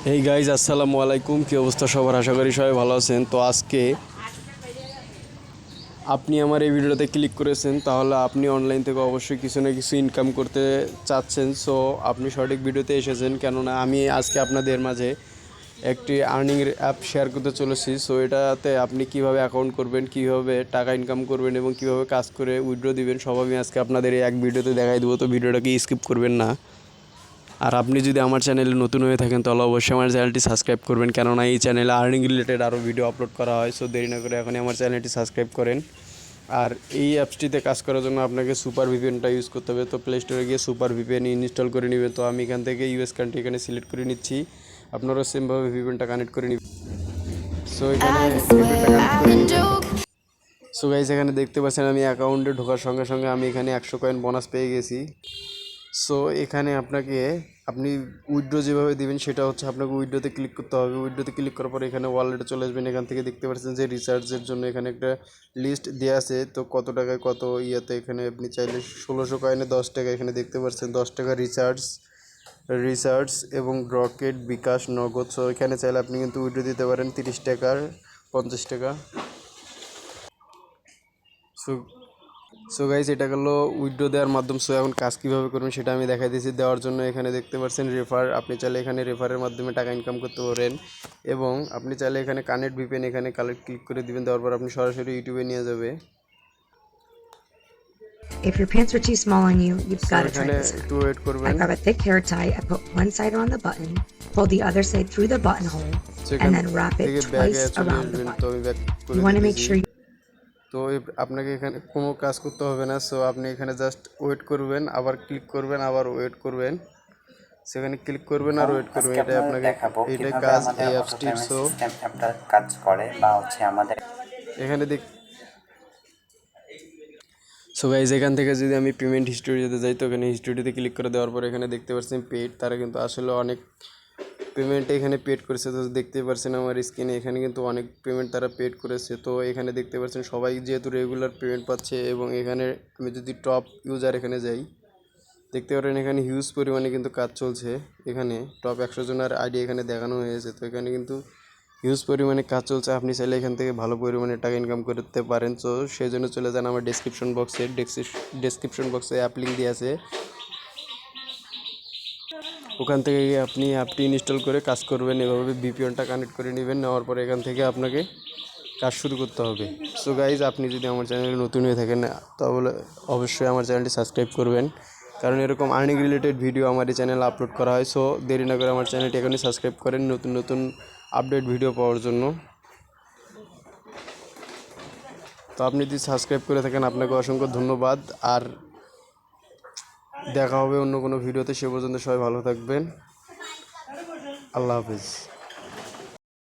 Hey guys, আসসালামু আলাইকুম। কী অবস্থা সবার? আশা করি সবাই ভালো আছেন। তো আজকে আপনি আমার এই ভিডিওতে ক্লিক করেছেন, তাহলে আপনি অনলাইন থেকে অবশ্যই কিছু না কিছু ইনকাম করতে চাচ্ছেন। সো আপনি সঠিক ভিডিওতে এসেছেন, কেননা আমি আজকে আপনাদের মাঝে একটি আর্নিংয়ের অ্যাপ শেয়ার করতে চলেছি। সো এটাতে আপনি কিভাবে অ্যাকাউন্ট করবেন, কিভাবে টাকা ইনকাম করবেন এবং কিভাবে কাজ করে উইথড্র দিবেন, সব আমি আজকে আপনাদের এই এক ভিডিওতে দেখাই দেবো। তো ভিডিওটাকে স্কিপ করবেন না। আর আপনি যদি আমার চ্যানেলে নতুন হয়ে থাকেন তাহলে অবশ্যই আমার চ্যানেলটি সাবস্ক্রাইব করবেন, কেননা এই চ্যানেলে আর্নিং রিলেটেড আরও ভিডিও আপলোড করা হয়। সো দেরি না করে এখনই আমার চ্যানেলটি সাবস্ক্রাইব করেন। আর এই অ্যাপসটিতে কাজ করার জন্য আপনাকে সুপার ভিপিএনটা ইউজ করতে হবে। তো প্লে স্টোরে গিয়ে সুপার ভিপিএন ইনস্টল করে নেবেন। তো আমি এখান থেকে ইউএস কান্ট্রি এখানে সিলেক্ট করে নিচ্ছি। আপনারাও সেমভাবে ভিপিএনটা কানেক্ট করে নেবেন। সো এখানে ভিপিএনটা কানেক্ট করে নেবেন। সো গাইস, এখানে দেখতে পাচ্ছেন আমি অ্যাকাউন্টে ঢোকার সঙ্গে সঙ্গে আমি এখানে 100 কয়েন বোনাস পেয়ে গেছি। সো এখানে আপনি উইথড্র যেভাবে দিবেন সেটা হচ্ছে আপনাকে উইথড্রোতে ক্লিক করতে হবে। উইথড্রোতে ক্লিক করার পরে এখানে ওয়ালেটে চলে আসবেন। এখান থেকে দেখতে পাচ্ছেন যে রিচার্জের জন্য এখানে একটা লিস্ট দেওয়া আছে। তো কত টাকায় কত ইয়েতে এখানে আপনি চাইলে 1600 কয়েনে 10 টাকা এখানে দেখতে পাচ্ছেন 10 টাকা রিচার্জ এবং রকেট বিকাশ নগদ। সো এখানে চাইলে আপনি কিন্তু উইথড্র দিতে পারেন 30 টাকার 50 টাকা। সো সো গাইস, এটা হলো উইথড্র দেওয়ার মাধ্যম। সো এখন কাজ কীভাবে করবেন সেটা আমি দেখাই দিয়েছি। দেওয়ার জন্য এখানে দেখতে পাচ্ছেন রেফার। আপনি চাইলে এখানে রেফারের মাধ্যমে টাকা ইনকাম করতে পারেন এবং আপনি চাইলে এখানে কানেক্ট ভিপিএন এখানে ক্লিক করে দিবেন। দেওয়ার পর আপনি সরাসরি ইউটিউবে নিয়ে যাবে। If your pants are too small on you, you've got to try এখানে this একটু one. ওয়েট I করবেন। grab a thick hair tie, I put one side on the button, pull the other side through the buttonhole, and then wrap it twice around the তো button. আমি back করে You want to make দিতেছি। sure তো আপনাকে এখানে কোনো কাজ করতে হবে না। সো আপনি এখানে জাস্ট ওয়েট করবেন, আবার ক্লিক করবেন, আবার ওয়েট করবেন। সেখানে ক্লিক করবেন আর ওয়েট করবেন। আজকে এটাই আপনাদের আপনাকে দেখাবো এটাই কিভাবে কাজ আমাদের এই অটো অ্যাপসটির। পেমেন্ট সো সিস্টেম অ্যাপটা কাজ করে বা আমাদের এখানে সো গাইজ, এখান থেকে যদি আমি পেমেন্ট হিস্টোরিতে যাই তো এখানে হিস্টোরিতে ক্লিক করে দেওয়ার পর এখানে দেখতে পাচ্ছেন পেড। তারা কিন্তু আসলে অনেক পেমেন্ট এখানে পেড করেছে। তো দেখতে পাচ্ছেন আমার স্ক্রিনে এখানে কিন্তু অনেক পেমেন্ট তারা পেড করেছে। তো এখানে দেখতে পাচ্ছেন সবাই যেহেতু রেগুলার পেমেন্ট পাচ্ছে এবং এখানে আমি যদি টপ ইউজার এখানে যাই দেখতে পারেন এখানে হিউজ পরিমাণে কিন্তু কাজ চলছে। এখানে টপ 100 জনের আইডি এখানে দেখানো হয়েছে। তো এখানে কিন্তু হিউজ পরিমাণে কাজ চলছে। আপনি চাইলে এখান থেকে ভালো পরিমাণে টাকা ইনকাম করতে পারেন। তো সেই জন্য চলে যান আমার ডেসক্রিপশন বক্সে অ্যাপ লিঙ্ক দিয়ে আছে। ওখান থেকে আপনি অ্যাপটি ইনস্টল করে কাজ করবেন। এভাবে ভিপিএনটা কানেক্ট করে নেবেন। নেওয়ার পরে এখান থেকে আপনাকে কাজ শুরু করতে হবে। সো গাইজ, আপনি যদি আমার চ্যানেলে নতুন হয়ে থাকেন তাহলে অবশ্যই আমার চ্যানেলটি সাবস্ক্রাইব করবেন, কারণ এরকম আর্নিং রিলেটেড ভিডিও আমার এই চ্যানেলে আপলোড করা হয়। সো দেরি না করে আমার চ্যানেলটি এখনই সাবস্ক্রাইব করেন নতুন নতুন আপডেট ভিডিও পাওয়ার জন্য। তো আপনি যদি সাবস্ক্রাইব করে থাকেন আপনাকে অসংখ্য ধন্যবাদ। আর দেখা হবে অন্য কোনো ভিডিওতে। সে পর্যন্ত সবাই ভালো থাকবেন। আল্লাহ হাফিজ।